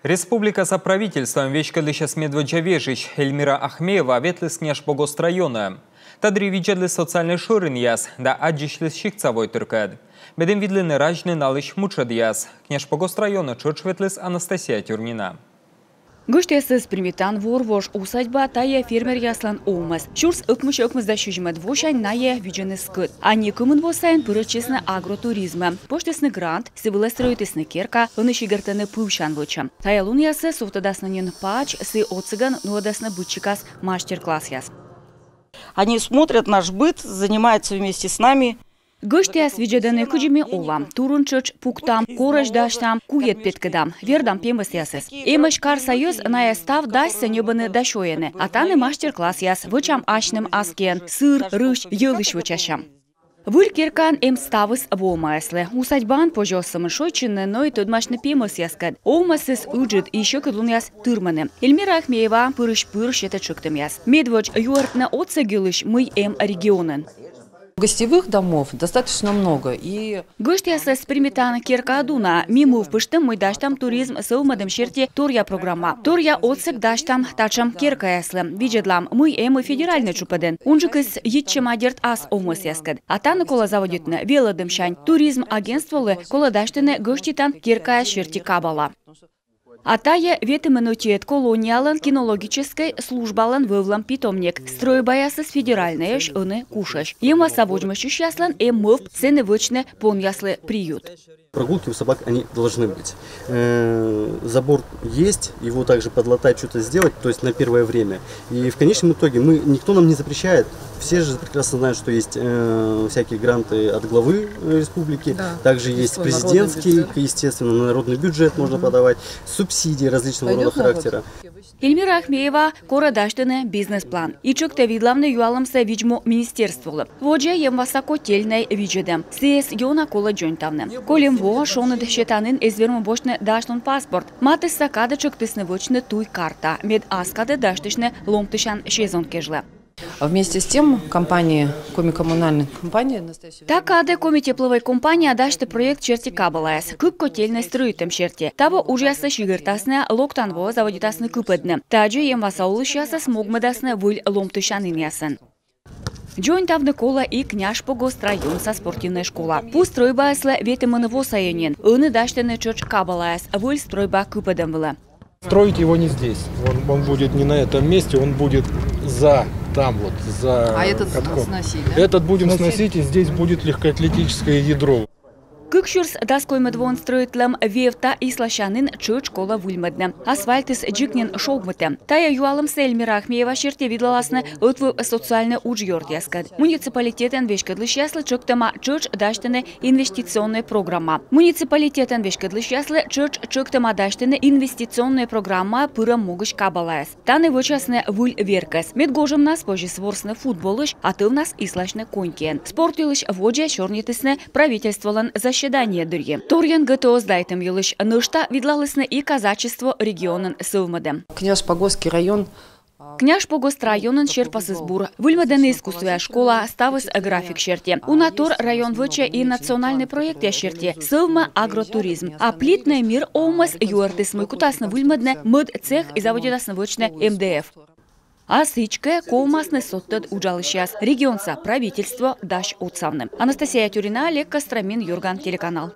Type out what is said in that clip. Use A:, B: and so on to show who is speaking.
A: Республика со правительством вечкалыша Медведжавежич Эльмира Ахмеева ветлес княж Погост района. Тадри виджадлы социальный шурин яс, да аджишлес щикцавой тыркад. Бедем видлены ражны налыш мучад яс. Княж Погост района чурч ветлес Анастасия Тюрнина.
B: Гыштесыз примитан ворвош усадьба тая фермер яслан оумас. Шурс ыкмыш да шужимат вошань ная виджены скыт. Они кымын восайн пырычесны агротуризма. Поштесны грант, сывыла строитесны керка, ынышигартаны пывшан выча. Тая лун ясы софтадаснанен пач, сы оцыган нуадасны бычикас мастер-класс яс.
C: Они смотрят наш быт, занимаются вместе с нами.
B: Гыштес виджеданы куджими олам, турунчыч пуктам, кораж даштам, кует петкадам, вердам пемас ясес. Эмыш кар союз на став дасса небаны дашоены, а таны мастер-класс яс, вычам ашным аскен, сыр, рыш, елыш вычашам. Вуль киркан ставыс волмайслы. Усадьбан пожосамы шойчинны, но и tudмашны пемас яскад. Олмасыз уджит еще кыдлун яс тырманы. Эльмира Ахмеева пырыш это чуктым яс. Медвоч юартна отсагилыш мы регионен.
D: Гостевых домов достаточно много. И
B: Гыштясы примитан кирка адуна. Миму в пыштым мы даштам туризм сылмадым шерте турья программа. Турья отсек даштам тачам кирка яслы. Виджедлам мы федеральный чупаден. Унжикыс етчем адерт ас омыс яскад. Атаны кола заводитны веладым шань. Туризм агентстволы кола даштыны гыштитан кирка шерте кабала. Атая ветымынутиет колониалан кинологической службалан вывлам питомник. Стройбаясыз федеральный эш ыны кушаш. Ема саводжмащущ яслан мыв цены вычны пон яслы приют.
E: Прогулки у собак они должны быть. Забор есть, его также подлатать, что-то сделать, то есть на первое время. И в конечном итоге никто нам не запрещает. Все же прекрасно знают, что есть всякие гранты от главы республики, да, также есть президентский, естественно, на народный бюджет можно подавать, субсидии различного рода характера.
B: Эльмира Ахмеева кора даштыны бизнес-план. И чукта видлавны юалымса виджмо министерстволы. Воджа ем высокотельной виджедем. Сес йона кола джонтавны. Колем во шоны дщетанын эзверму бошны даштун паспорт. Матыс сакады чуктысны вочны туй карта. Мед аскады даштышны ломтышан шезон кежлы.
D: Вместе с тем компания, коммунальная компания,
B: Такаде комитепловой компания дашты проект черти кабалаяс. Кып котельной строитым черти. Того ужаса шигыртасны локтанво заводитасны кыпыдны. Таджи ем васаулышяса смогмадасны выль ломтышанын ясын. Джойн тавны кола и княж Погост район со спортивной школа. Пу стройбаяслы ветымыны восайонен. Ыны даштыны чоч кабалаяс. Выль стройба кыпыдым было.
F: Строить его не здесь. Он будет не на этом месте, он будет там вот, за
D: этот
F: катком.
D: Сносить, да?
F: Этот будем сносить, и здесь будет легкоатлетическое ядро.
B: Кыкшурс даской медвон строитлам вевта и слащанын чуч кола вульмадны. Асфальтыс джикнен шоумыты. Тая юалым Эльмира Ахмеева шерте видлаласны отвы социальный уджьорт яскад. Муниципалитетен вешкадлыш яслы чуктама чуч даштыны инвестиционная программа. Муниципалитетен вешкадлыш яслы чуч чуктама даштыны инвестиционная программа пырам могыш кабалаяс. Таны вычасны вуль веркас. Медгожым нас позже сворсны футболыш, а ты в нас ислашны конькен. Спортилыш воджа чорнитысны правительстволан заседание дырье. Торьян ГТО сдайтым елыш нышта видлалысны и казачество регионын сылмады.
D: Княж Погостский район.
B: Княж Погост районын шерпасызбур. Выльмаданы искусствия школа ставыс график шерте. Унатор район выча и национальный проект я шерте. Сылма агротуризм. А плитный мир оумас юартыс мыкутасны выльмадны мыд цех и заводитасны вычны МДФ. А сычка колмасны соттад уджалышяс. Регионса правительство даш отсавны. Анастасия Тюрина, Олег Костромин, Юрган, телеканал.